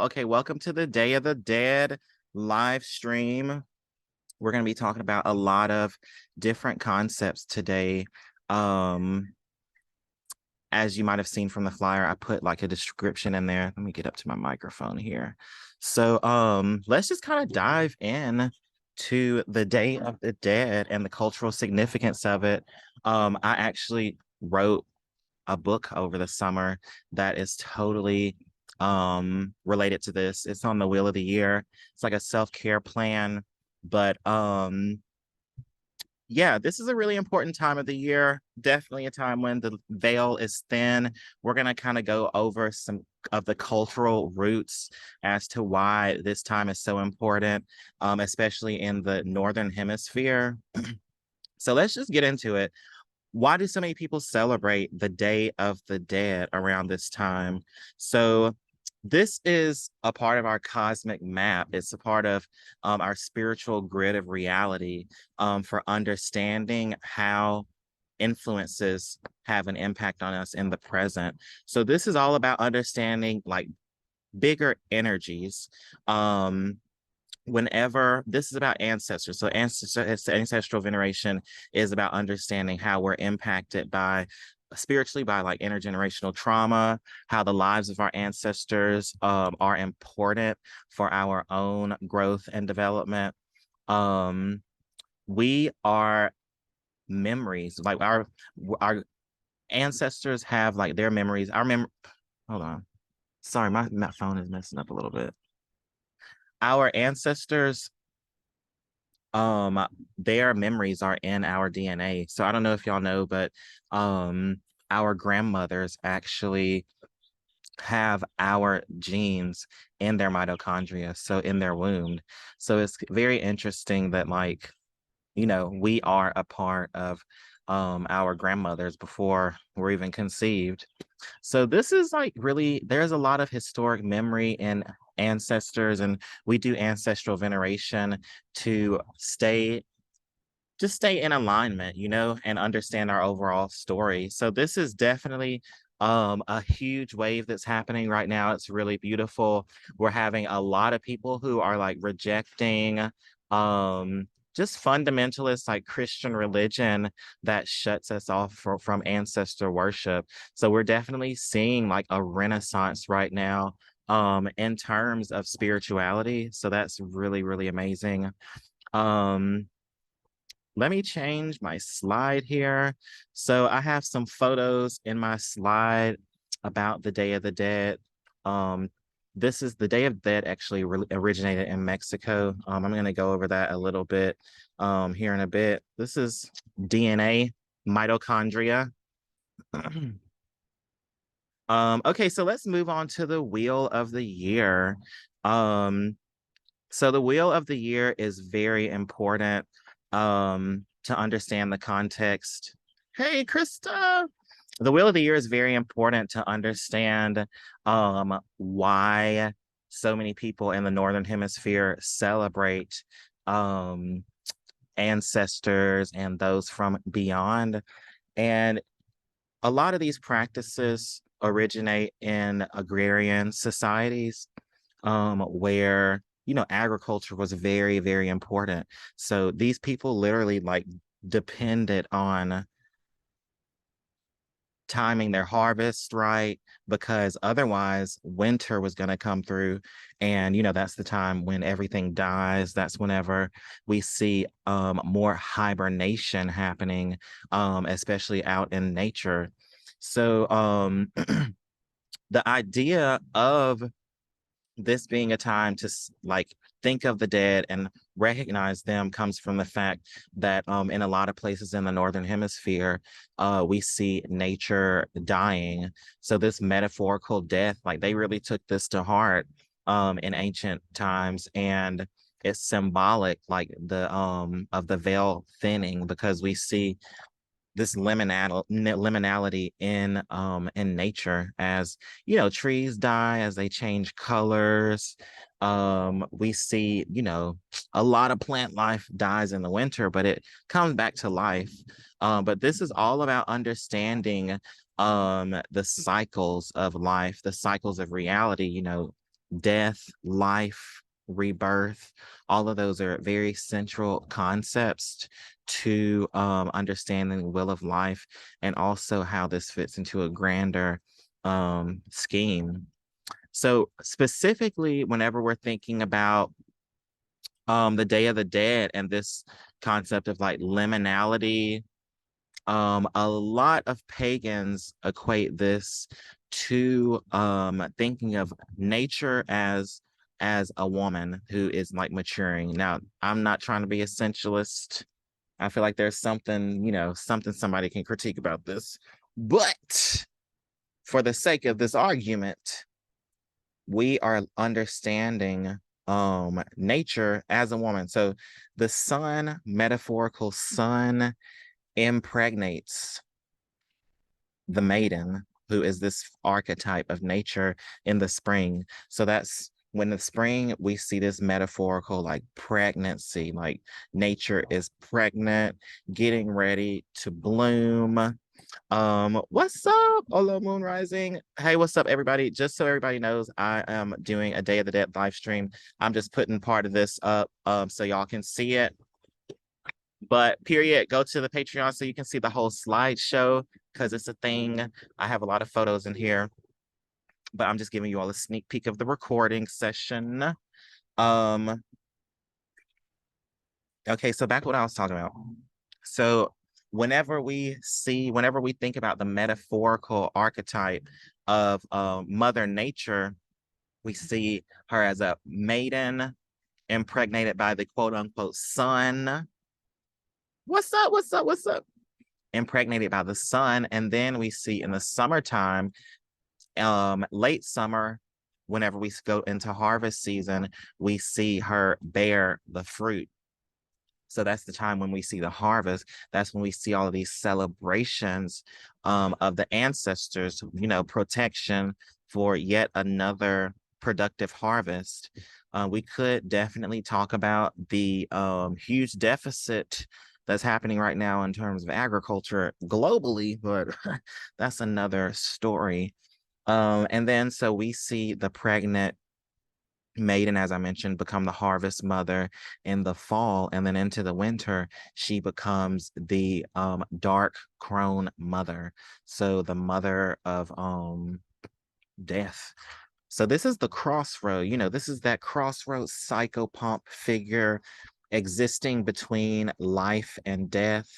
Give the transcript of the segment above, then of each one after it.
Okay, welcome to the Day of the Dead live stream. We're going to be talking about a lot of different concepts today. Um, as you might have seen from the flyer, I put like a description in there. Let me get up to my microphone here. Let's just kind of dive in to the Day of the Dead and the cultural significance of it. I actually wrote a book over the summer that is totally related to this. It's on the Wheel of the Year. It's like a self-care plan, but yeah, this is a really important time of the year. Definitely a time when the veil is thin. We're going to kind of go over some of the cultural roots as to why this time is so important, especially in the Northern Hemisphere. So let's just get into it. Why do so many people celebrate the Day of the Dead around this time? So this is a part of our cosmic map. It's a part of our spiritual grid of reality for understanding how influences have an impact on us in the present. So this is all about understanding like bigger energies. Whenever this is about ancestors, so ancestral veneration is about understanding how we're impacted by spiritually by like intergenerational trauma, how the lives of our ancestors are important for our own growth and development. We are memories, like our ancestors have like their memories. Hold on, sorry, my phone is messing up a little bit. Our ancestors, um their memories are in our DNA. So I don't know if y'all know, but our grandmothers actually have our genes in their mitochondria, so in their womb. So it's very interesting that like, we are a part of our grandmothers before we're even conceived. So this is like really, there's a lot of historic memory in ancestors, and we do ancestral veneration to stay in alignment, and understand our overall story. So this is definitely a huge wave that's happening right now. It's really beautiful. We're having a lot of people who are like rejecting just fundamentalist like Christian religion that shuts us off from ancestor worship. So we're definitely seeing like a renaissance right now in terms of spirituality. So that's really, really amazing. Um let me change my slide here. So I have some photos in my slide about the Day of the Dead. Um, this is the Day of the Dead actually originated in Mexico. I'm going to go over that a little bit here in a bit. This is DNA, mitochondria. Okay, so let's move on to the Wheel of the Year. Um, so the Wheel of the Year is very important to understand the context. Hey, Krista. The Wheel of the Year is very important to understand why so many people in the Northern Hemisphere celebrate um, ancestors and those from beyond. And a lot of these practices originate in agrarian societies where agriculture was very, very important. So these people literally like depended on timing their harvest right, because otherwise winter was going to come through, and that's the time when everything dies. That's whenever we see more hibernation happening, especially out in nature. So the idea of this being a time to like think of the dead and recognize them comes from the fact that in a lot of places in the Northern Hemisphere, we see nature dying. So this metaphorical death, like they really took this to heart in ancient times, and it's symbolic like the of the veil thinning, because we see this liminality in nature. As trees die, as they change colors. We see a lot of plant life dies in the winter, but it comes back to life. But this is all about understanding the cycles of life, the cycles of reality. death, life, rebirth. All of those are very central concepts to understanding the will of life, and also how this fits into a grander scheme. So specifically, whenever we're thinking about the Day of the Dead and this concept of like liminality, a lot of pagans equate this to thinking of nature as a woman who is like maturing. Now, I'm not trying to be essentialist. I feel like there's something, something somebody can critique about this. But for the sake of this argument, we are understanding nature as a woman. So the sun, metaphorical sun, impregnates the maiden, who is this archetype of nature in the spring. So that's when the spring we see this metaphorical like pregnancy, like nature is pregnant, getting ready to bloom. What's up? Hello, Moon Rising. Hey, what's up, everybody? Just so everybody knows, I am doing a Day of the Dead live stream. I'm just putting part of this up so y'all can see it. But period, go to the Patreon so you can see the whole slideshow because it's a thing. I have a lot of photos in here, but I'm just giving you all a sneak peek of the recording session. Okay, so back to what I was talking about. So whenever we think about the metaphorical archetype of Mother Nature, we see her as a maiden impregnated by the quote unquote sun. What's up? What's up? What's up? Impregnated by the sun. And then we see in the summertime, late summer, whenever we go into harvest season, we see her bear the fruit. So that's the time when we see the harvest. That's when we see all of these celebrations of the ancestors, protection for yet another productive harvest. We could definitely talk about the huge deficit that's happening right now in terms of agriculture globally, but that's another story. And then so we see the pregnant maiden, as I mentioned, become the harvest mother in the fall, and then into the winter, she becomes the dark crone mother. So the mother of death. So this is the crossroad, this is that crossroad psychopomp figure existing between life and death.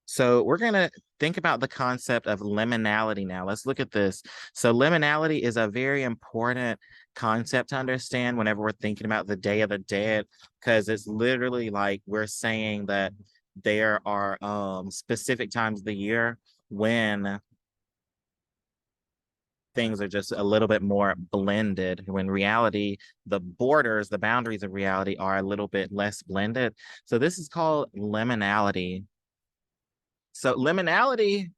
So we're going to think about the concept of liminality now. Let's look at this. So liminality is a very important concept to understand whenever we're thinking about the Day of the Dead, because it's literally like we're saying that there are specific times of the year when things are just a little bit more blended, when reality, the boundaries of reality are a little bit less blended. So this is called liminality. So liminality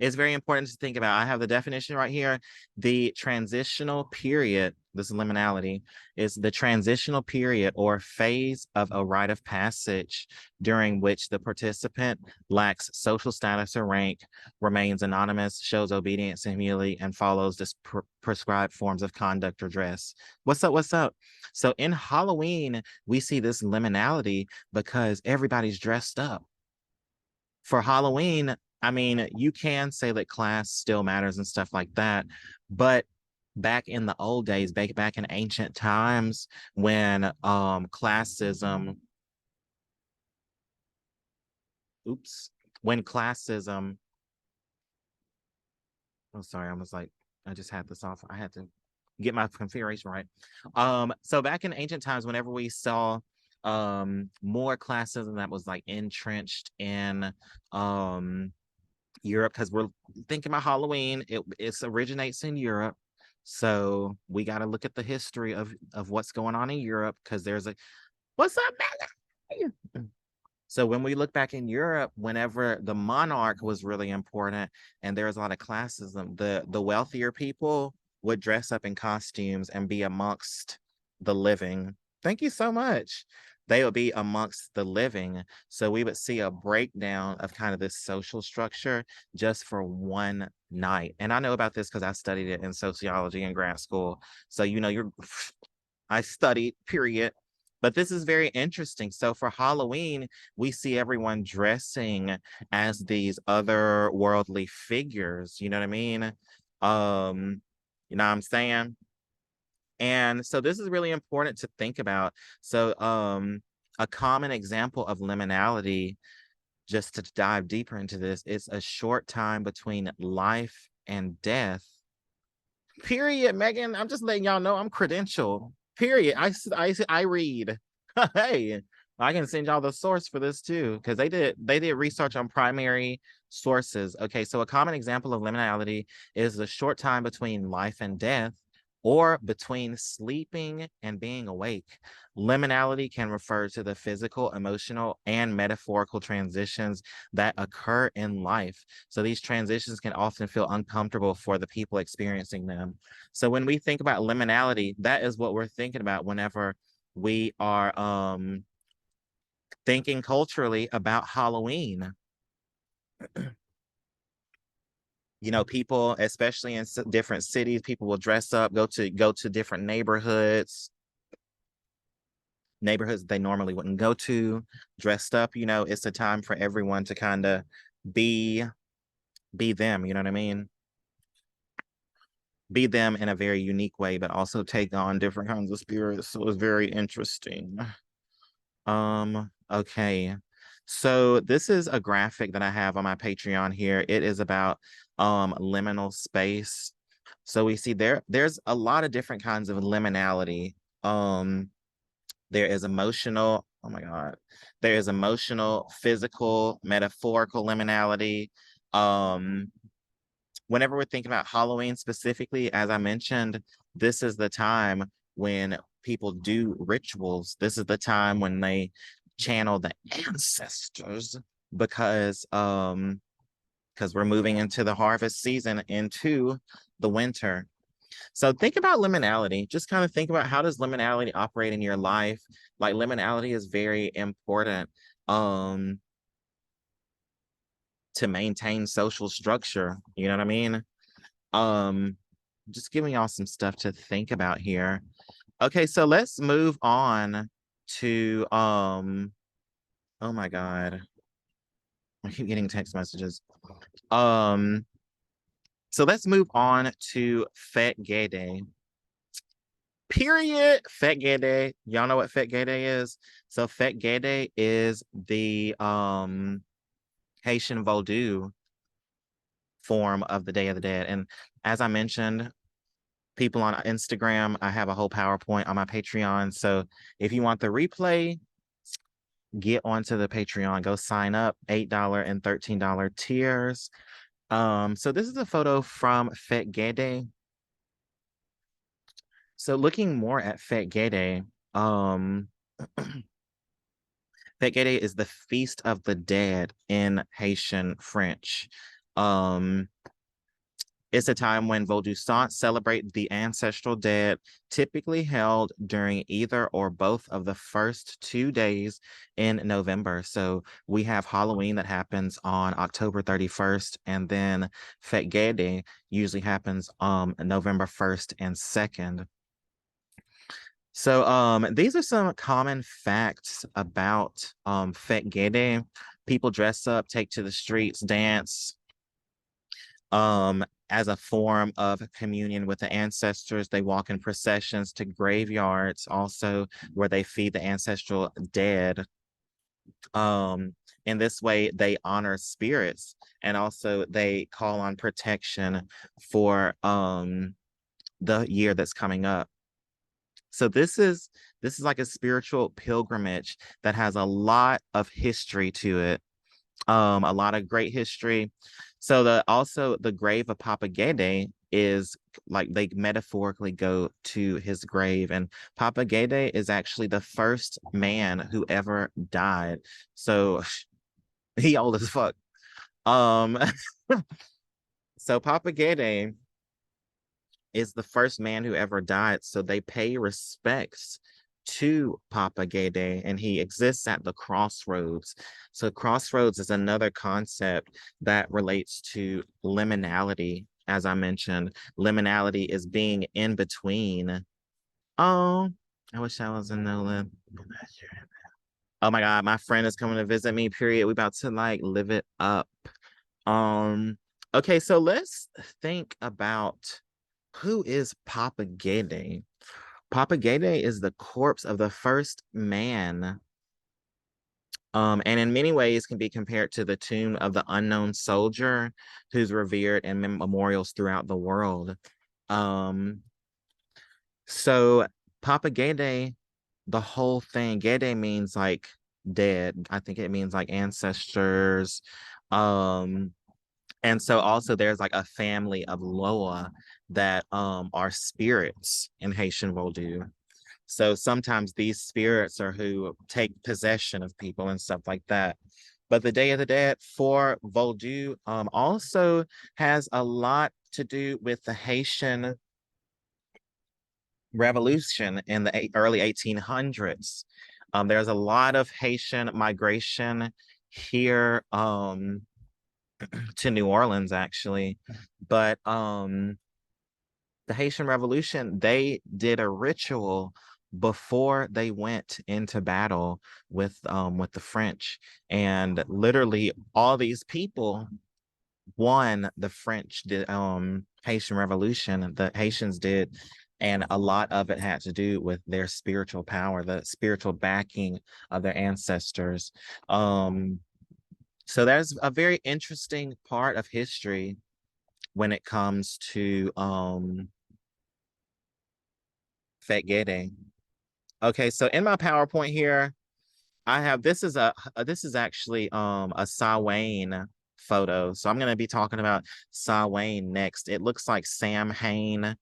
is very important to think about. I have the definition right here. The transitional period, this liminality, is the transitional period or phase of a rite of passage during which the participant lacks social status or rank, remains anonymous, shows obedience and humility, and follows this prescribed forms of conduct or dress. What's up? What's up? So in Halloween, we see this liminality because everybody's dressed up. For Halloween, I mean, you can say that class still matters and stuff like that, but back in the old days, back in ancient times, when classism, when classism, oh sorry, I just had this off. I had to get my configuration right. So back in ancient times, whenever we saw more classism that was like entrenched in Europe, because we're thinking about Halloween, it originates in Europe, so we got to look at the history of what's going on in Europe, because there's a what's up, man? So when we look back in Europe, whenever the monarch was really important and there was a lot of classism, the wealthier people would dress up in costumes and be amongst the living. Thank you so much. They would be amongst the living. So we would see a breakdown of kind of this social structure just for one night. And I know about this because I studied it in sociology in grad school. So, you're I studied, period. But this is very interesting. So for Halloween, we see everyone dressing as these otherworldly figures. You know what I mean? You know what I'm saying? And so this is really important to think about. So a common example of liminality, just to dive deeper into this, is a short time between life and death. Period, Megan. I'm just letting y'all know I'm credentialed. Period. I read. Hey, I can send y'all the source for this too, because they did research on primary sources. Okay, so a common example of liminality is the short time between life and death, or between sleeping and being awake. Liminality can refer to the physical, emotional, and metaphorical transitions that occur in life. So these transitions can often feel uncomfortable for the people experiencing them. So when we think about liminality, that is what we're thinking about whenever we are thinking culturally about Halloween. People, especially in different cities, people will dress up, go to different neighborhoods they normally wouldn't go to, dressed up. It's a time for everyone to kind of be be them. You know what I mean? Be them in a very unique way, but also take on different kinds of spirits. So it's very interesting. Okay. So this is a graphic that I have on my Patreon here. It is about liminal space. So we see there's a lot of different kinds of liminality. There is emotional, oh my God. There is emotional, physical, metaphorical liminality. Um, Whenever we're thinking about Halloween specifically, as I mentioned, this is the time when people do rituals. This is the time when they channel the ancestors, because we're moving into the harvest season, into the winter. So think about liminality. Just kind of think about, how does liminality operate in your life? Like, liminality is very important um to maintain social structure. You know what I mean? Um, just giving y'all some stuff to think about here. Okay, so let's move on to oh my God. I keep getting text messages. Um, so let's move on to Fet Gede. Period. Fet Gede. Y'all know what Fet Gede is? So Fet Gede is the Haitian Vodou form of the Day of the Dead. And as I mentioned, people on Instagram, I have a whole PowerPoint on my Patreon. So if you want the replay, get onto the Patreon, go sign up, $8 and $13 tiers. So this is a photo from Fet Gede. So looking more at Fet Gede, Fet Gede is the Feast of the Dead in Haitian French. Um, It's a time when Vaudouxants celebrate the ancestral dead, typically held during either or both of the first 2 days in November. So we have Halloween that happens on October 31st, and then Fet Gede usually happens November 1st and 2nd. So these are some common facts about Fet Gede. People dress up, take to the streets, dance, as a form of communion with the ancestors. They walk in processions to graveyards, also, where they feed the ancestral dead. In this way, they honor spirits, and also they call on protection for the year that's coming up. So this is like a spiritual pilgrimage that has a lot of history to it. A lot of great history. So the grave of Papa Gede is, like, they metaphorically go to his grave, and Papa Gede is actually the first man who ever died. So he old as fuck. Um, so Papa Gede is the first man who ever died. So they pay respects to Papa Gede, and he exists at the crossroads. So crossroads is another concept that relates to liminality. As I mentioned, liminality is being in between. Oh, I wish I was in Nolan. Oh my God, my friend is coming to visit me, period. We about to like live it up. Um, okay, so let's think about who is Papa Gede. Papa Gede is the corpse of the first man, and in many ways can be compared to the tomb of the unknown soldier who's revered in memorials throughout the world. Um, so Papa Gede, the whole thing, Gede means like dead. I think it means like ancestors. Um, and so also there's like a family of Loa that are spirits in Haitian Vodou. So sometimes these spirits are who take possession of people and stuff like that. But the Day of the Dead for Vodou also has a lot to do with the Haitian Revolution in the early 1800s. There's a lot of Haitian migration here to New Orleans, actually. But the Haitian Revolution, they did a ritual before they went into battle with the French. And literally all these people won the French Haitian Revolution. The Haitians did. And a lot of it had to do with their spiritual power, the spiritual backing of their ancestors. So that's a very interesting part of history when it comes to Fet Gede. Okay, so in my PowerPoint here, I have this is actually a Sawane photo. So I'm gonna be talking about Sawane next. It looks like Sam Hain,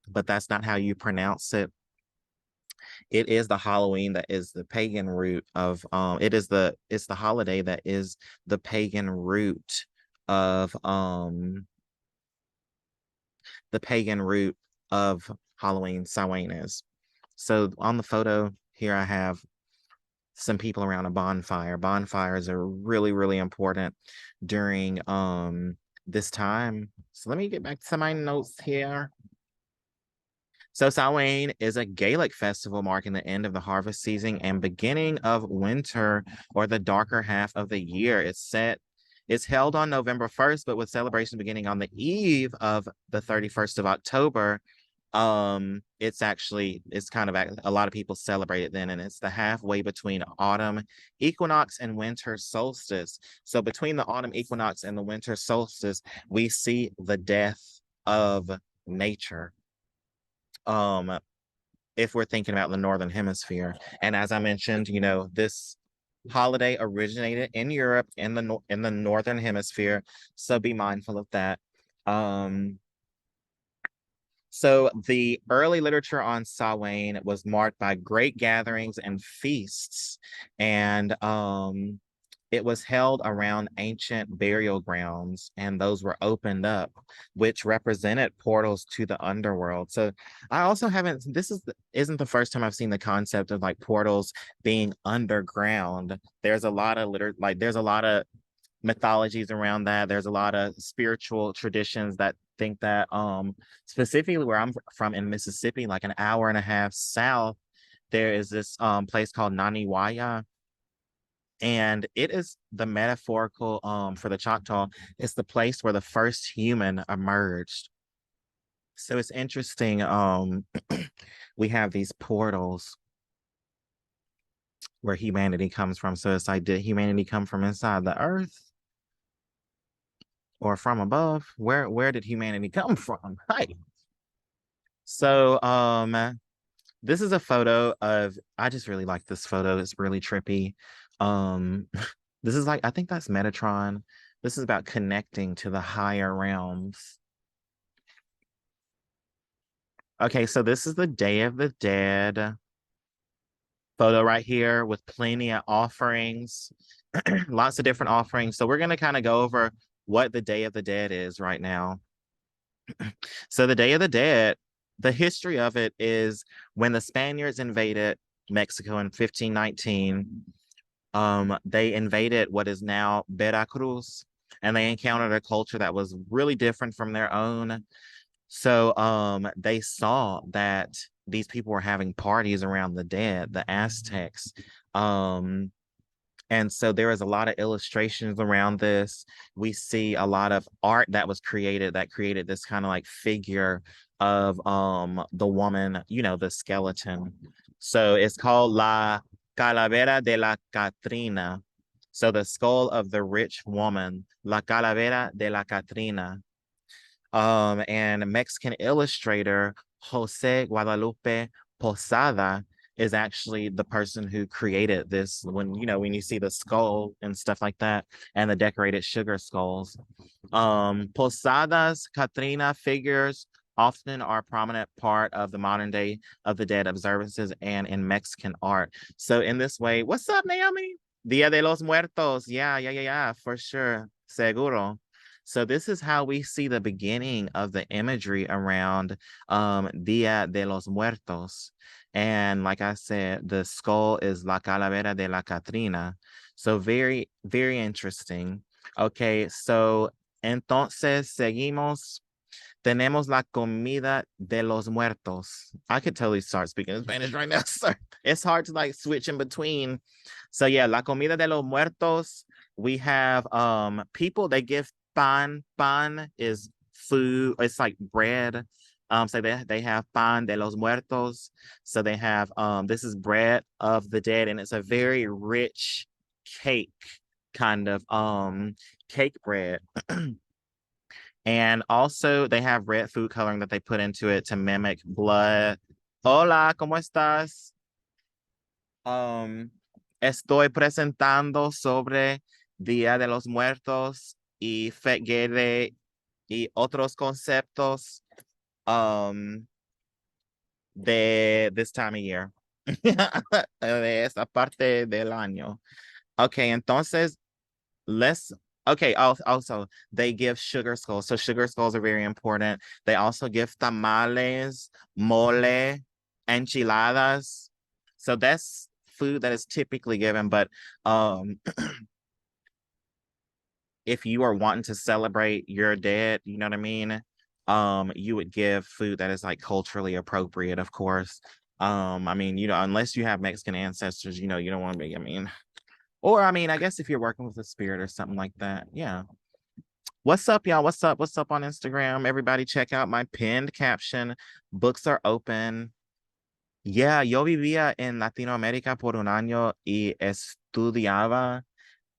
but that's not how you pronounce it. It is the Halloween that is the pagan root of it's the holiday that is the pagan root of the pagan root of Halloween, Samhain is. So on the photo here, I have some people around a bonfire. Bonfires are really, really important during this time. So let me get back to my notes here. So Samhain is a Gaelic festival marking the end of the harvest season and beginning of winter or the darker half of the year. It's held on November 1st, but with celebrations beginning on the eve of the 31st of October. It's kind of a lot of people celebrate it then, and it's the halfway between autumn equinox and winter solstice. So between the autumn equinox and the winter solstice, we see the death of nature. If we're thinking about the northern hemisphere, and as I mentioned, this holiday originated in Europe in the northern hemisphere, so be mindful of that. So the early literature on Samhain was marked by great gatherings and feasts, and it was held around ancient burial grounds, and those were opened up, which represented portals to the underworld. So I also haven't. Isn't the first time I've seen the concept of like portals being underground. There's a lot of there's a lot of mythologies around that. There's a lot of spiritual traditions that think that specifically where I'm from in Mississippi, like an hour and a half south, there is this place called Naniwaya. And it is the metaphorical for the Choctaw. It's the place where the first human emerged. So it's interesting. We have these portals where humanity comes from. So it's like, did humanity come from inside the earth or from above? Where did humanity come from? Right. So this is a photo of, I just really like this photo. It's really trippy. Um this is like, I think that's Metatron. This is about connecting to the higher realms. Okay, so this is the Day of the Dead photo right here with plenty of offerings, lots of different offerings. So we're going to kind of go over what the Day of the Dead is right now. So the Day of the Dead The history of it is when the Spaniards invaded Mexico in 1519, they invaded what is now Veracruz, and they encountered a culture that was really different from their own. So they saw that these people were having parties around the dead, the Aztecs. Um, and so there is a lot of illustrations around this. We see a lot of art that was created that created this kind of like figure of the woman, you know, the skeleton. So it's called La Calavera de la Catrina. So the skull of the rich woman, La Calavera de la Catrina. And Mexican illustrator Jose Guadalupe Posada is actually the person who created this. When you know, when you see the skull and stuff like that, and the decorated sugar skulls. Posada's Catrina figures often are a prominent part of the modern day of the dead observances and in Mexican art. So in this way, what's up, Naomi? Dia de los Muertos. Yeah, for sure. Seguro. So this is how we see the beginning of the imagery around Dia de los Muertos. And like I said, the skull is La Calavera de la Catrina. So very, very interesting. Okay, so entonces seguimos. Tenemos la comida de los muertos. I could totally start speaking Spanish right now, sir. It's hard to like switch in between. So yeah, la comida de los muertos. We have people, they give pan. Pan is food. It's like bread. So they have pan de los muertos. So they have this is bread of the dead, and it's a very rich cake kind of cake bread. And also they have red food coloring that they put into it to mimic blood. Hola, ¿cómo estás? Estoy presentando sobre Día de los Muertos y Fet Gede y otros conceptos de this time of year. De esta parte del año. Okay, entonces let's okay, also they give sugar skulls. So sugar skulls are very important. They also give tamales, mole, enchiladas. So that's food that is typically given, but if you are wanting to celebrate your dead, you know what I mean? You would give food that is like culturally appropriate, of course. I mean, you know, unless you have Mexican ancestors, you know, you don't want to be, I mean, or I mean, I guess if you're working with a spirit or something like that. Yeah. What's up, y'all? What's up? What's up on Instagram? Everybody check out my pinned caption. Books are open. Yeah, yo vivía en Latinoamérica por un año y estudiaba.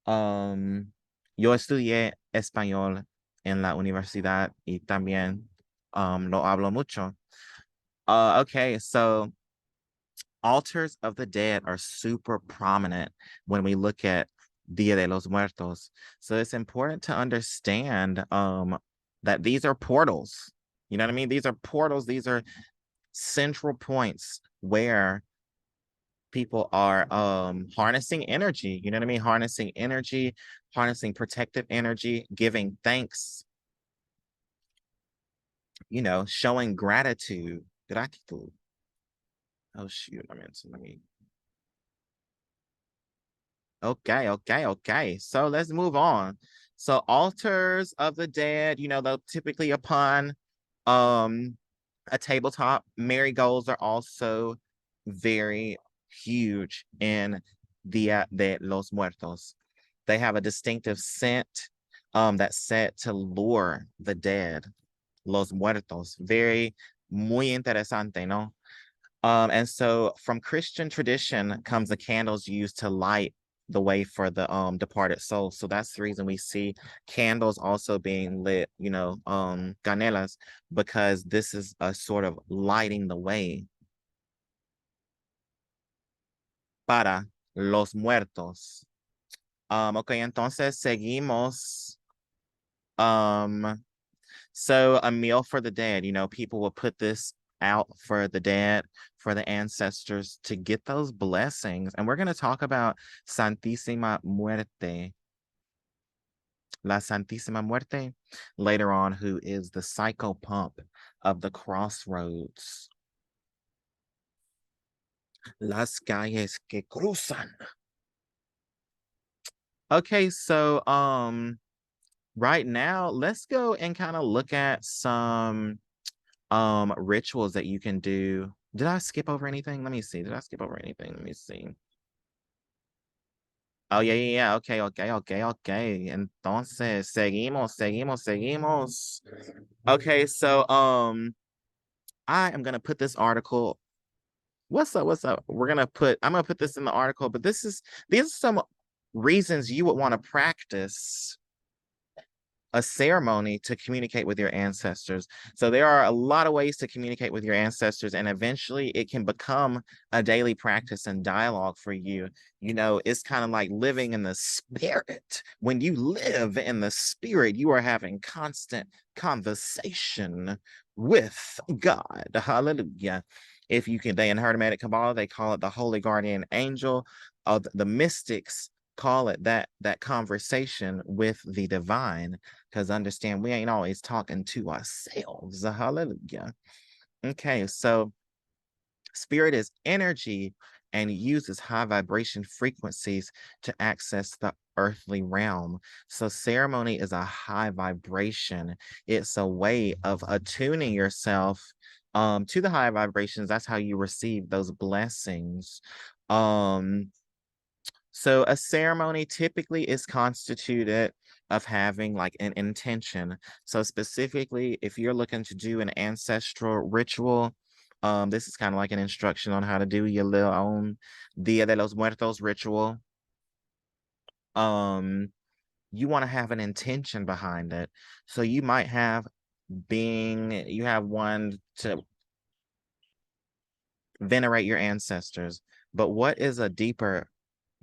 Yo estudié español en la universidad y también lo hablo mucho. Okay, so altars of the dead are super prominent when we look at Dia de los Muertos. So it's important to understand that these are portals. You know what I mean? These are portals. These are central points where people are harnessing energy. You know what I mean? Harnessing energy, harnessing protective energy, giving thanks, you know, showing gratitude. Gratitud. Oh shoot, let me. Okay. So let's move on. So altars of the dead, you know, they'll typically upon a tabletop. Marigolds are also very huge in Dia de los Muertos. They have a distinctive scent that's set to lure the dead. Los Muertos. Very muy interesante, ¿no? And so from Christian tradition comes the candles used to light the way for the departed souls. So that's the reason we see candles also being lit, you know, canelas, because this is a sort of lighting the way para los muertos. Okay, entonces seguimos. So a meal for the dead, you know, people will put this out for the dead, for the ancestors to get those blessings. And we're going to talk about Santísima Muerte, La Santísima Muerte, later on, who is the psycho pump of the crossroads. Las calles que cruzan. Okay, so right now let's go and kind of look at some rituals that you can do. Did I skip over anything? Let me see. Did I skip over anything? Let me see. Oh, yeah, yeah, yeah. Okay, okay, okay, okay. Entonces, seguimos. Okay, so I am gonna put this article. What's up? What's up? I'm gonna put this in the article, but these are some reasons you would want to practice a ceremony to communicate with your ancestors. So there are a lot of ways to communicate with your ancestors, and eventually it can become a daily practice and dialogue for you. You know, it's kind of like living in the spirit. When you live in the spirit, you are having constant conversation with God. Hallelujah. If you can, they in Hermetic Kabbalah, they call it the Holy Guardian Angel. The mystics call it that conversation with the divine, because understand we ain't always talking to ourselves. Hallelujah. Okay, so spirit is energy and uses high vibration frequencies to access the earthly realm. So ceremony is a high vibration. It's a way of attuning yourself to the high vibrations. That's how you receive those blessings. So a ceremony typically is constituted of having like an intention. So specifically, if you're looking to do an ancestral ritual, this is kind of like an instruction on how to do your little own Dia de los Muertos ritual. You want to have an intention behind it. So you might have you have one to venerate your ancestors, but what is a deeper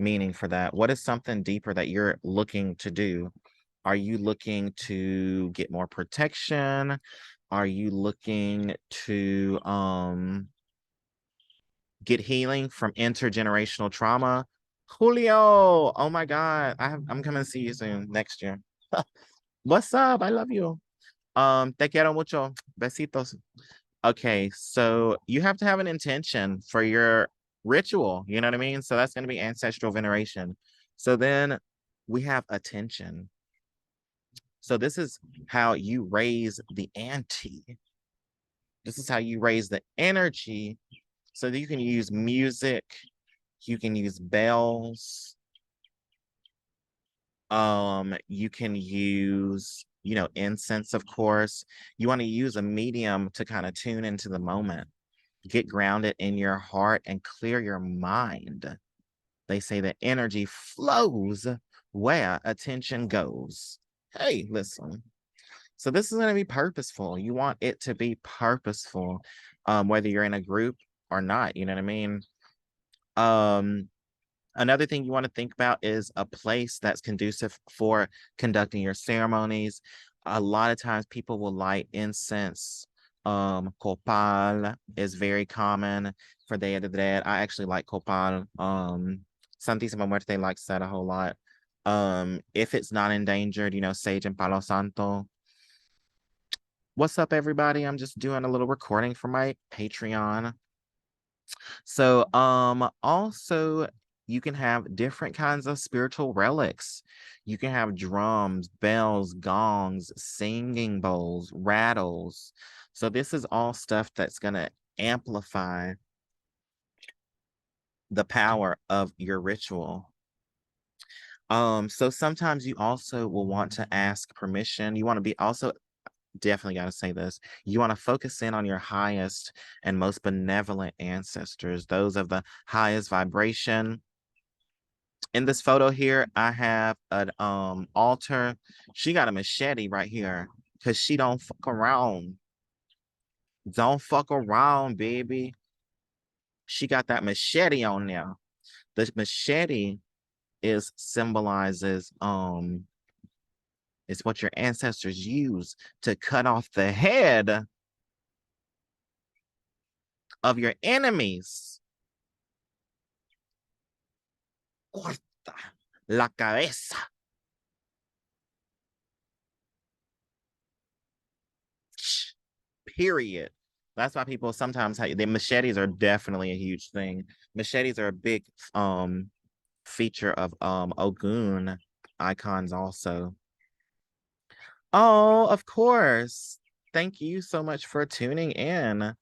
meaning for that? What is something deeper that you're looking to do? Are you looking to get more protection? Are you looking to get healing from intergenerational trauma? Julio, oh my God, I'm coming to see you soon next year. What's up? I love you. Te quiero mucho. Besitos. Okay, so you have to have an intention for your ritual, you know what I mean? So that's going to be ancestral veneration. So then we have attention. So this is how you raise the ante. This is how you raise the energy so that you can use music, you can use bells, you can use, you know, incense, of course. You want to use a medium to kind of tune into the moment. Get grounded in your heart and clear your mind. They say that energy flows where attention goes. Hey, listen. So this is going to be purposeful. You want it to be purposeful, whether you're in a group or not. You know what I mean? Another thing you want to think about is a place that's conducive for conducting your ceremonies. A lot of times people will light incense. Copal is very common for Day of the Dead. I actually like copal. Santísima Muerte likes that a whole lot. If it's not endangered, you know, sage and palo santo. What's up, everybody? I'm just doing a little recording for my Patreon. So, also you can have different kinds of spiritual relics. You can have drums, bells, gongs, singing bowls, rattles. So this is all stuff that's going to amplify the power of your ritual. So sometimes you also will want to ask permission. You want to be also definitely got to say this. You want to focus in on your highest and most benevolent ancestors, those of the highest vibration. In this photo here, I have an altar. She got a machete right here because she don't fuck around. Don't fuck around, baby. She got that machete on there. The machete is symbolizes it's what your ancestors use to cut off the head of your enemies. Corta la cabeza. period. That's why people sometimes the machetes are definitely a huge thing. Machetes are a big feature of Ogun icons also. Oh, of course. Thank you so much for tuning in.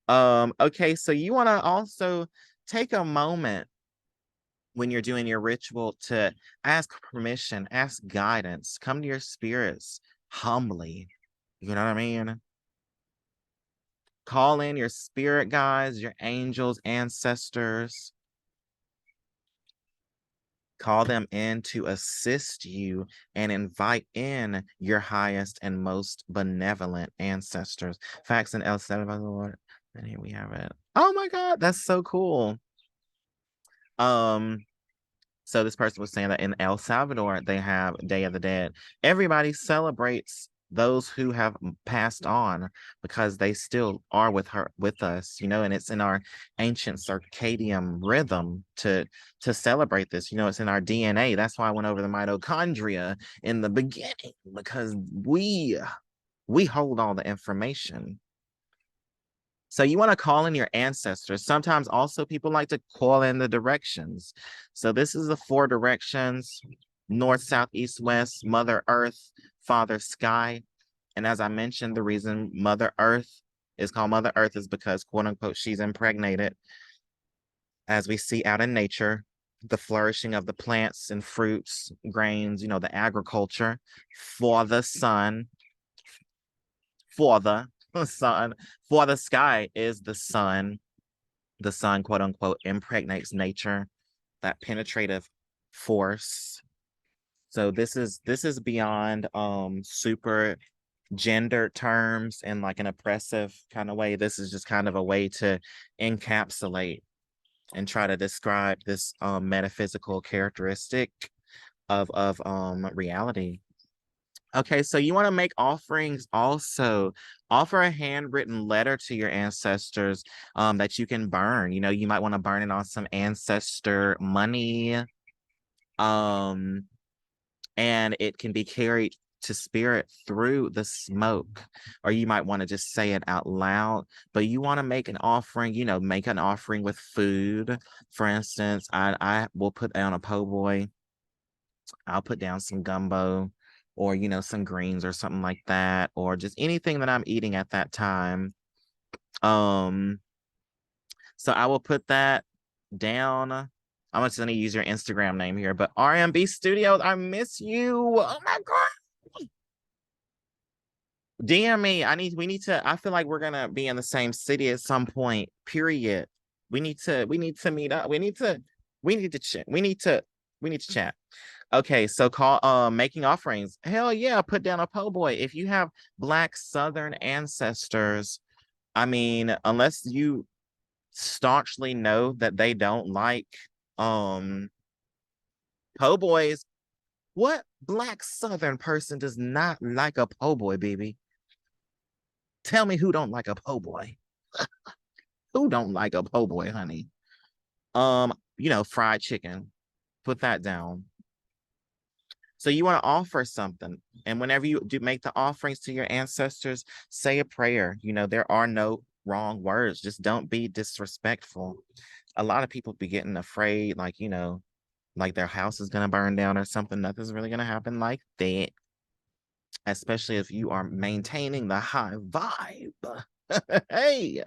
Okay, so you want to also take a moment when you're doing your ritual to ask permission, ask guidance, come to your spirits humbly. You know what I mean? Call in your spirit guides, your angels, ancestors. Call them in to assist you and invite in your highest and most benevolent ancestors. Facts in El Salvador. And here we have it. Oh my God, that's so cool. So this person was saying that in El Salvador, they have Day of the Dead. Everybody celebrates those who have passed on because they still are with us, you know, and it's in our ancient circadian rhythm to celebrate this. You know, it's in our DNA. That's why I went over the mitochondria in the beginning, because we hold all the information. So you want to call in your ancestors. Sometimes also people like to call in the directions. So this is the 4 directions: north, south, east, west, Mother Earth, Father Sky. And as I mentioned, the reason Mother Earth is called Mother Earth is because, quote unquote, she's impregnated, as we see out in nature, the flourishing of the plants and fruits, grains, you know, the agriculture for the sun, for the sun, for the sky is the sun. The sun, quote unquote, impregnates nature, that penetrative force. So this is beyond super gendered terms in like an oppressive kind of way. This is just kind of a way to encapsulate and try to describe this metaphysical characteristic of reality. Okay, so you want to make offerings also. Offer a handwritten letter to your ancestors that you can burn. You know, you might want to burn it on some ancestor money. And it can be carried to spirit through the smoke, or you might want to just say it out loud. But you want to make an offering, you know, make an offering with food. For instance, I will put down a po' boy. I'll put down some gumbo, or you know, some greens or something like that, or just anything that I'm eating at that time. Um, so I will put that down. I'm just gonna use your Instagram name here, but RMB Studios, I miss you. Oh my God. DM me. We need to, I feel like we're gonna be in the same city at some point, period. We need to meet up. We need to chat. We need to chat. Okay, so call making offerings. Hell yeah, put down a po' boy. If you have Black Southern ancestors, I mean, unless you staunchly know that they don't like po' boys, what Black Southern person does not like a po' boy, baby? Tell me who don't like a po' boy. Who don't like a po' boy, honey? You know, fried chicken. Put that down. So you want to offer something. And whenever you do make the offerings to your ancestors, say a prayer. You know, there are no wrong words. Just don't be disrespectful. A lot of people be getting afraid, like, you know, like their house is going to burn down or something. Nothing's really going to happen like that. Especially if you are maintaining the high vibe. Hey,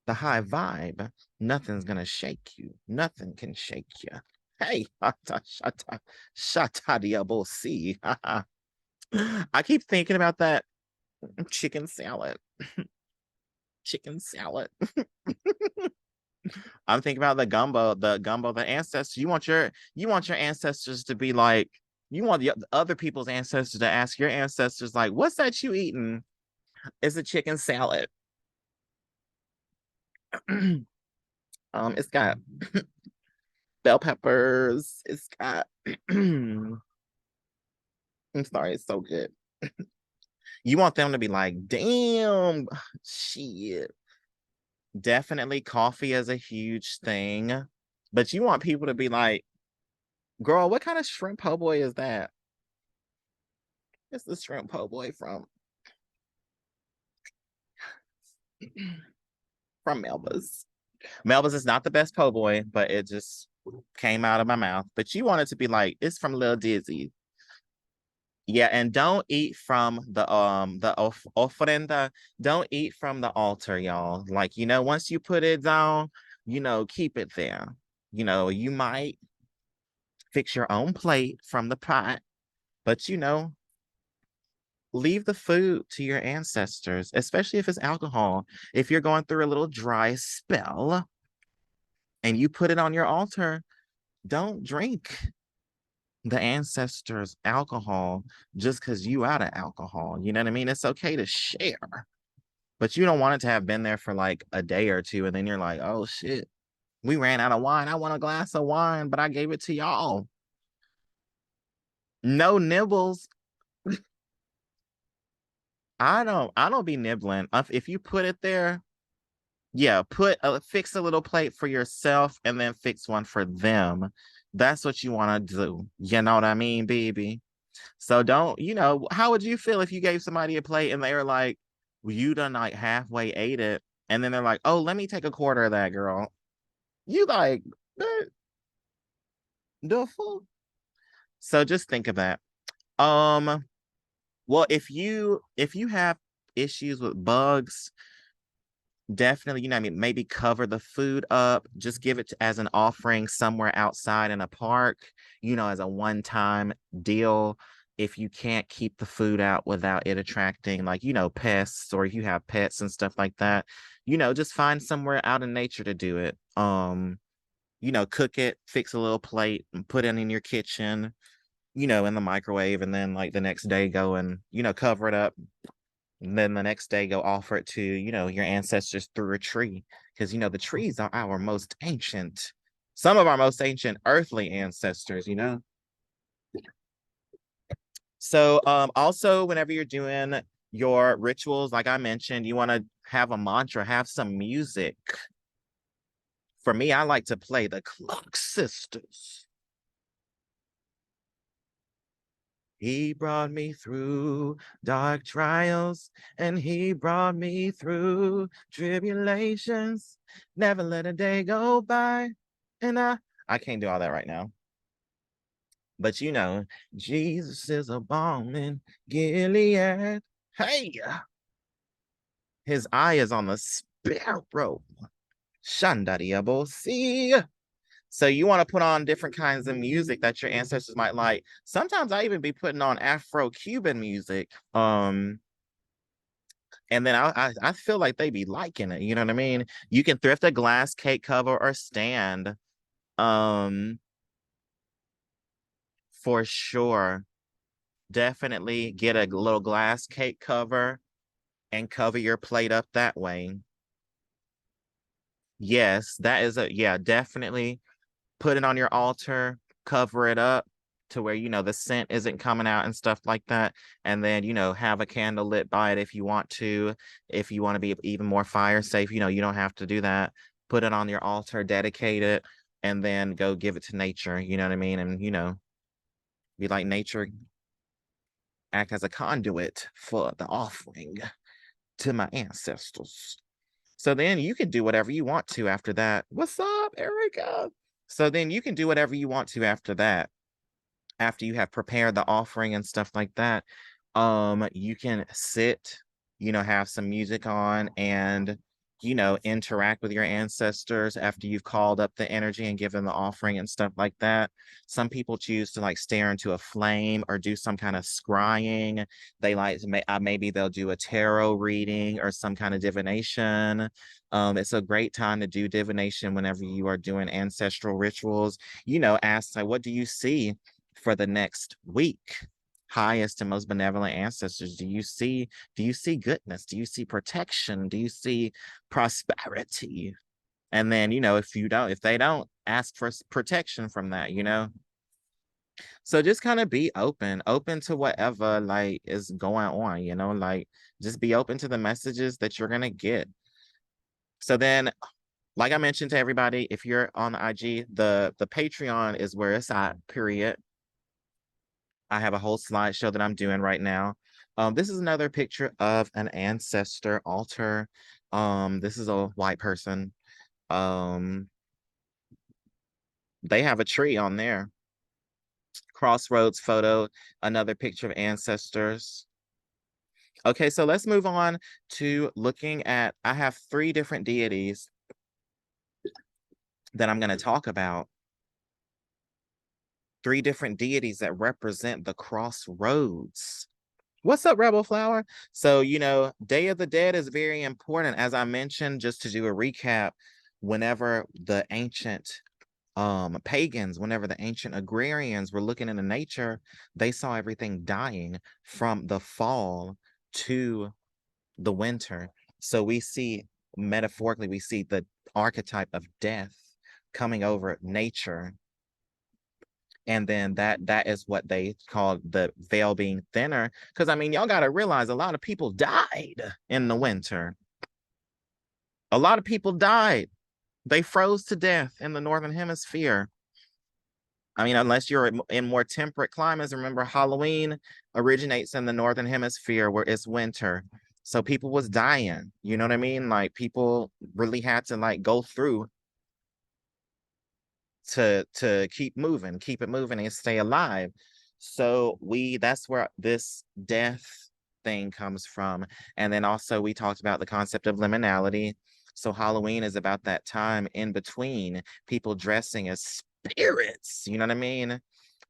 the high vibe. Nothing's going to shake you. Nothing can shake you. Hey, shata diabo see. I keep thinking about that chicken salad. Chicken salad. I'm thinking about the gumbo, the ancestors. You want your ancestors to be like, you want the other people's ancestors to ask your ancestors, like, what's that you eating? It's a chicken salad. It's got bell peppers. It's got I'm sorry, it's so good. You want them to be like, damn, shit. Definitely coffee is a huge thing. But you want people to be like, girl, what kind of shrimp po' boy is that? It's the shrimp po' boy from. from Melba's. Melba's is not the best po' boy, but it just came out of my mouth. But you want it to be like, it's from Lil Dizzy. Yeah, and don't eat from the ofrenda. Don't eat from the altar, y'all. Like, once you put it down, keep it there. You might fix your own plate from the pot, but leave the food to your ancestors, especially if it's alcohol. If you're going through a little dry spell and you put it on your altar, don't drink the ancestors' alcohol just because you out of alcohol. You know what I mean? It's okay to share, but you don't want it to have been there for like a day or two, and then you're like, oh shit, we ran out of wine. I want a glass of wine, but I gave it to y'all. No nibbles. I don't be nibbling. If you put it there, yeah, fix a little plate for yourself and then fix one for them. That's what you want to do. You know what I mean, baby? So don't, how would you feel if you gave somebody a plate and they were like, well, you done like halfway ate it, and then they're like, oh, let me take a quarter of that, girl. You like the fuck? So just think of that. Well, if you have issues with bugs, definitely, I mean, maybe cover the food up, just give it as an offering somewhere outside in a park, as a one-time deal. If you can't keep the food out without it attracting, like, pests, or if you have pets and stuff like that, just find somewhere out in nature to do it. Cook it, fix a little plate and put it in your kitchen, in the microwave, and then like the next day go and, cover it up, and then the next day go offer it to, your ancestors through a tree. Because, the trees are our most ancient, some of our most ancient earthly ancestors. So also whenever you're doing your rituals, like I mentioned, you want to have a mantra, have some music. For me, I like to play the Clock Sisters. He brought me through dark trials, and he brought me through tribulations. Never let a day go by. And I can't do all that right now. But Jesus is a balm in Gilead. Hey, his eye is on the sparrow. Shandariabosi. So you want to put on different kinds of music that your ancestors might like. Sometimes I even be putting on Afro-Cuban music. And then I feel like they be liking it. You know what I mean? You can thrift a glass cake cover or stand. For sure. Definitely get a little glass cake cover and cover your plate up that way. Yes, that is definitely put it on your altar, cover it up to where the scent isn't coming out and stuff like that. And then have a candle lit by it if you want to. If you want to be even more fire safe, you don't have to do that. Put it on your altar, dedicate it, and then go give it to nature. You know what I mean? And be like, nature, act as a conduit for the offering to my ancestors. So then you can do whatever you want to after that. What's up, Erica? So then you can do whatever you want to after that. After you have prepared the offering and stuff like that, you can sit, have some music on and, interact with your ancestors after you've called up the energy and given the offering and stuff like that. Some people choose to like stare into a flame or do some kind of scrying. They like maybe they'll do a tarot reading or some kind of divination. It's a great time to do divination whenever you are doing ancestral rituals. Ask like, what do you see for the next week? Highest and most benevolent ancestors, do you see goodness? Do you see protection? Do you see prosperity? And then if they don't, ask for protection from that. So just kind of be open to whatever like is going on. Like just be open to the messages that you're gonna get. So then, like I mentioned to everybody, if you're on the IG, the Patreon is where it's at, period. I have a whole slideshow that I'm doing right now. This is another picture of an ancestor altar. This is a white person. Um, they have a tree on there. Crossroads photo, another picture of ancestors. Okay, so let's move on to looking at, I have 3 different deities that I'm going to talk about. 3 different deities that represent the crossroads. What's up, Rebel Flower? So, Day of the Dead is very important. As I mentioned, just to do a recap, whenever the ancient pagans, whenever the ancient agrarians were looking into nature, they saw everything dying from the fall to the winter. So we see, metaphorically, we see the archetype of death coming over nature. And then that is what they call the veil being thinner. Because I mean, y'all got to realize a lot of people died in the winter. A lot of people died. They froze to death in the northern hemisphere. I mean, unless you're in more temperate climates. Remember, Halloween originates in the northern hemisphere where it's winter. So people was dying. You know what I mean? Like people really had to like go through to keep moving, keep it moving and stay alive. So that's where this death thing comes from. And then also we talked about the concept of liminality. So Halloween is about that time in between people dressing as spirits, you know what I mean?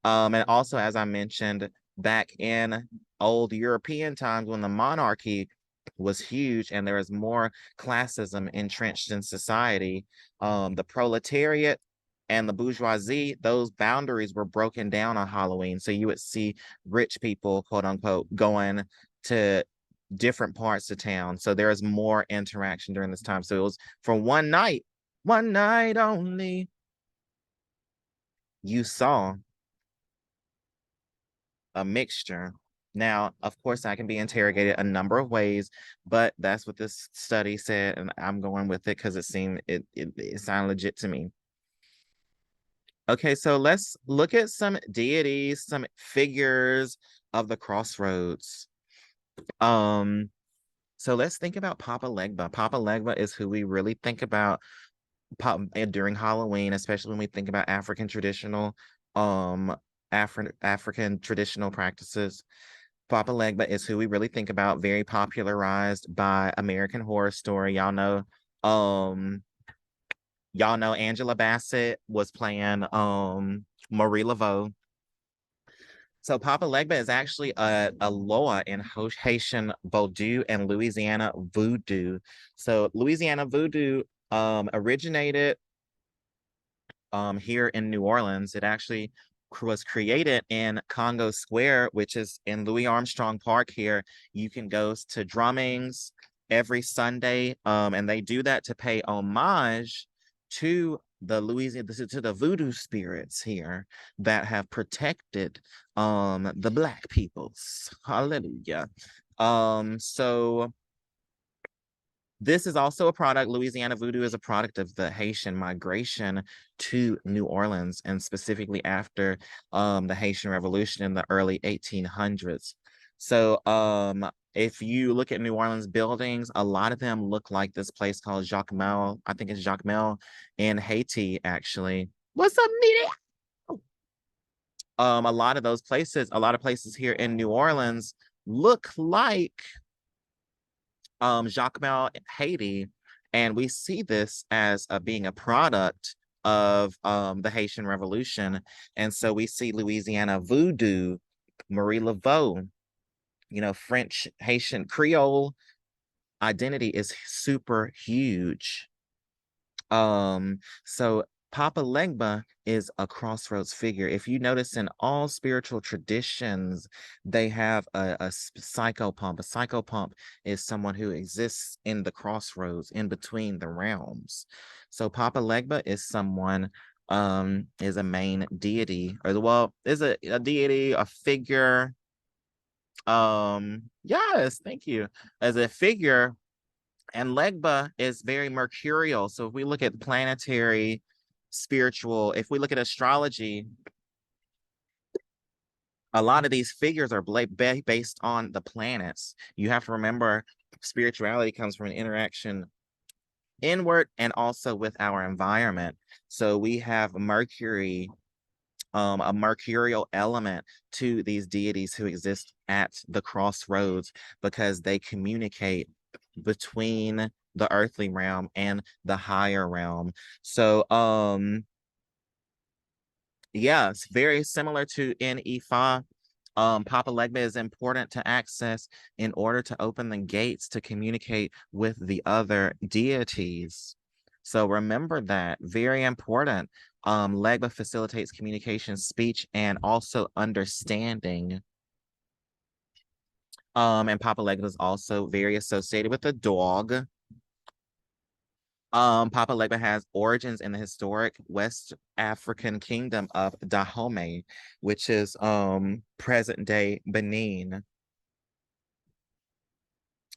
And also, as I mentioned, back in old European times when the monarchy was huge and there was more classism entrenched in society, the proletariat and the bourgeoisie, those boundaries were broken down on Halloween. So you would see rich people, quote unquote, going to different parts of town. So there was more interaction during this time. So it was for one night only, you saw a mixture. Now, of course, I can be interrogated a number of ways, but that's what this study said, and I'm going with it because it sounded legit to me. Okay, so let's look at some deities, some figures of the crossroads. So let's think about Papa Legba. Papa Legba is who we really think about during Halloween, especially when we think about African traditional African traditional practices. Papa Legba is who we really think about, very popularized by American Horror Story. Y'all know Angela Bassett was playing Marie Laveau. So Papa Legba is actually a Loa in Haitian Vodou and Louisiana Voodoo. So Louisiana Voodoo originated here in New Orleans. It actually was created in Congo Square, which is in Louis Armstrong Park here. You can go to drummings every Sunday, and they do that to pay homage to the voodoo spirits here that have protected the black peoples. Hallelujah. So this is also a product. Louisiana Voodoo is a product of the Haitian migration to New Orleans, and specifically after the Haitian Revolution in the early 1800s. So if you look at New Orleans buildings, a lot of them look like this place called Jacmel. I think it's Jacmel in Haiti, actually. What's up, media? A lot of places here in New Orleans look like Jacmel, Haiti, and we see this as being a product of the Haitian Revolution. And so we see Louisiana Voodoo, Marie Laveau, French, Haitian, Creole identity is super huge. So Papa Legba is a crossroads figure. If you notice in all spiritual traditions, they have a psychopomp. A psychopomp is someone who exists in the crossroads, in between the realms. So Papa Legba is someone, is a main deity, is a deity, a figure. Yes, thank you. As a figure, and Legba is very mercurial. So if we look at planetary, spiritual, if we look at astrology, a lot of these figures are based on the planets. You have to remember spirituality comes from an interaction inward and also with our environment. So we have Mercury, a mercurial element to these deities who exist at the crossroads because they communicate between the earthly realm and the higher realm. So yeah, it's very similar to in Ifa. Papa Legba is important to access in order to open the gates to communicate with the other deities. So remember that, very important. Legba facilitates communication, speech, and also understanding. And Papa Legba is also very associated with the dog. Papa Legba has origins in the historic West African kingdom of Dahomey, which is present day Benin.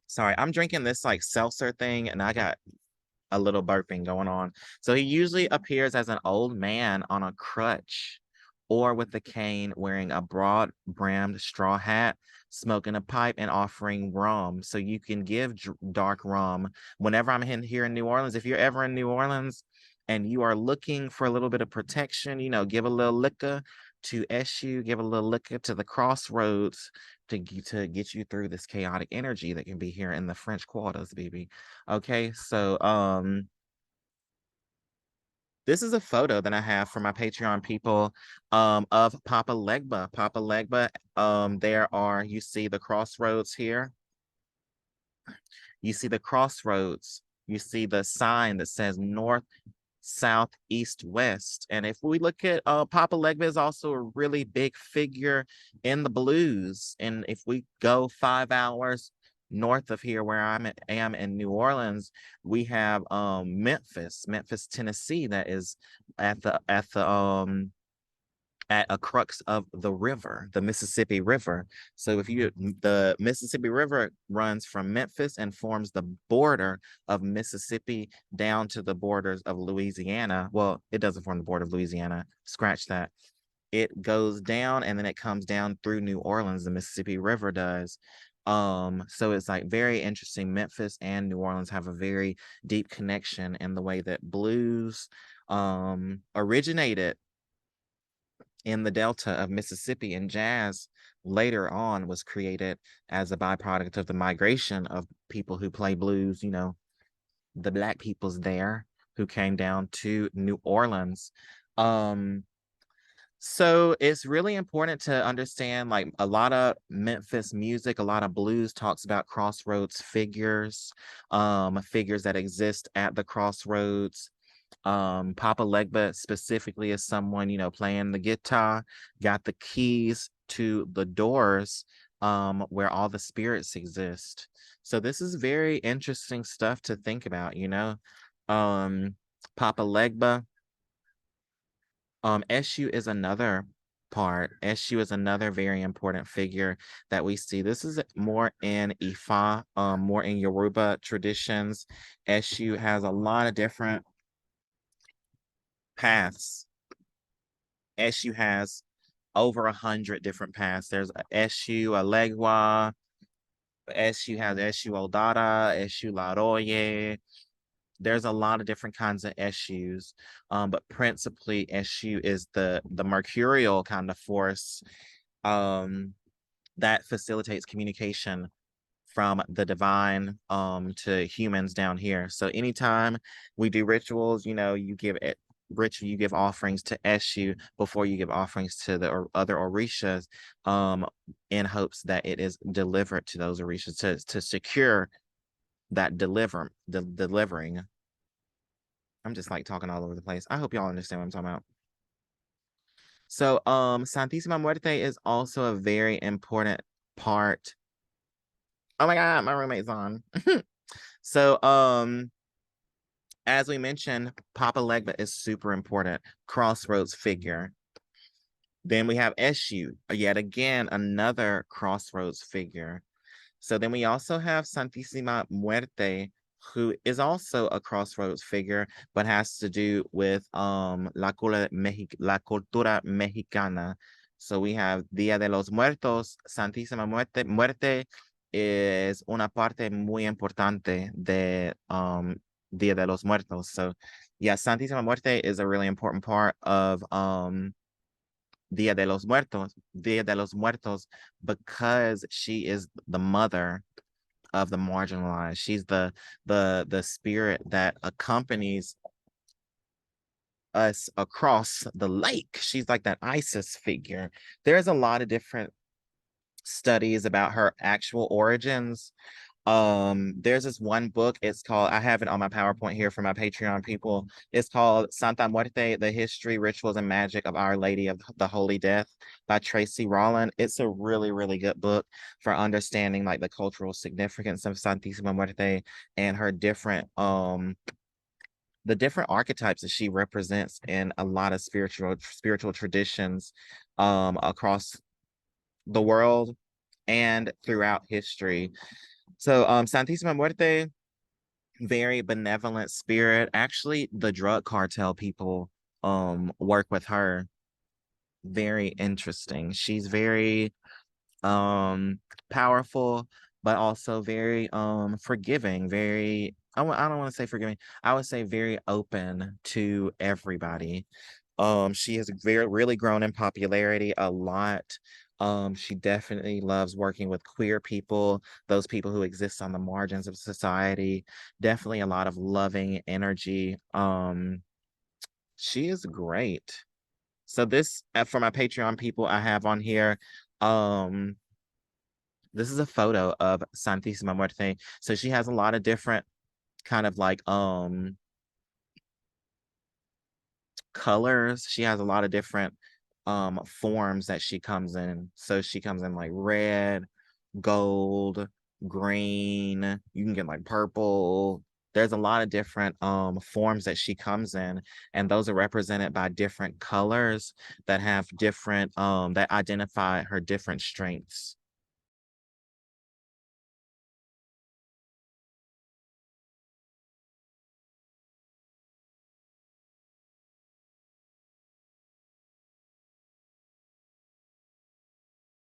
Sorry, I'm drinking this like seltzer thing and I got a little burping going on. So he usually appears as an old man on a crutch or with a cane wearing a broad brimmed straw hat, smoking a pipe and offering rum. So you can give dark rum. Whenever I'm here in New Orleans, if you're ever in New Orleans and you are looking for a little bit of protection, you know, give a little liquor to SU, give a little liquor to the crossroads to get you through this chaotic energy that can be here in the French quarters, baby. Okay, so this is a photo that I have for my Patreon people of Papa Legba. Papa Legba, there are, you see the crossroads here. You see the crossroads. You see the sign that says north, south, east, west. And if we look at Papa Legba is also a really big figure in the blues. And if we go 5 hours north of here where am in New Orleans, we have Memphis, Tennessee, that is at a crux of the river, the Mississippi River. So the Mississippi River runs from Memphis and forms the border of Mississippi down to the borders of Louisiana. Well, it doesn't form the border of Louisiana. Scratch that. It goes down and then it comes down through New Orleans. The Mississippi River does. So it's like very interesting. Memphis and New Orleans have a very deep connection in the way that blues originated in the delta of Mississippi, and jazz later on was created as a byproduct of the migration of people who play blues, you know, the Black peoples there who came down to New Orleans. So it's really important to understand like a lot of Memphis music, a lot of blues talks about crossroads figures, figures that exist at the crossroads. Papa Legba specifically is someone, you know, playing the guitar, got the keys to the doors where all the spirits exist. So this is very interesting stuff to think about, you know. Papa Legba. Eshu is another part. Eshu is another very important figure that we see. This is more in Ifa, more in Yoruba traditions. Eshu has a lot of different paths. SU has over 100 different paths. There's a SU, a Legua, SU has SU Odara, SU Laroye. There's a lot of different kinds of SUs, but principally SU is the mercurial kind of force that facilitates communication from the divine to humans down here. So anytime we do rituals, you know, you give it ritual, you give offerings to Eshu before you give offerings to the other Orishas, in hopes that it is delivered to those Orishas to secure that delivering. I'm just like talking all over the place. I hope y'all understand what I'm talking about. So Santísima Muerte is also a very important part. Oh my god, my roommate's on. So as we mentioned, Papa Legba is super important, crossroads figure. Then we have Eshu, yet again, another crossroads figure. So then we also have Santísima Muerte, who is also a crossroads figure, but has to do with la cultura mexicana. So we have Dia de los Muertos, Santísima Muerte is una parte muy importante de Dia de los Muertos. So yeah, Santísima Muerte is a really important part of Dia de los Muertos, because she is the mother of the marginalized. She's the spirit that accompanies us across the lake. She's like that Isis figure. There's a lot of different studies about her actual origins. There's this one book, it's called, I have it on my PowerPoint here for my Patreon people. It's called Santa Muerte: The History, Rituals, and Magic of Our Lady of the Holy Death by Tracy Rowland. It's a really, really good book for understanding like the cultural significance of Santísima Muerte and her different the different archetypes that she represents in a lot of spiritual traditions across the world and throughout history. So Santísima Muerte, very benevolent spirit. Actually, the drug cartel people work with her. Very interesting. She's very powerful, but also very forgiving, very I don't want to say forgiving. I would say very open to everybody. She has really grown in popularity a lot. She definitely loves working with queer people, those people who exist on the margins of society. Definitely a lot of loving energy. She is great. So this for my Patreon people I have on here. Um, this is a photo of Santísima Muerte. So she has a lot of different kind of like colors. She has a lot of different forms that she comes in. So she comes in like red, gold, green. You can get like purple. There's a lot of different forms that she comes in, and those are represented by different colors that have different that identify her different strengths.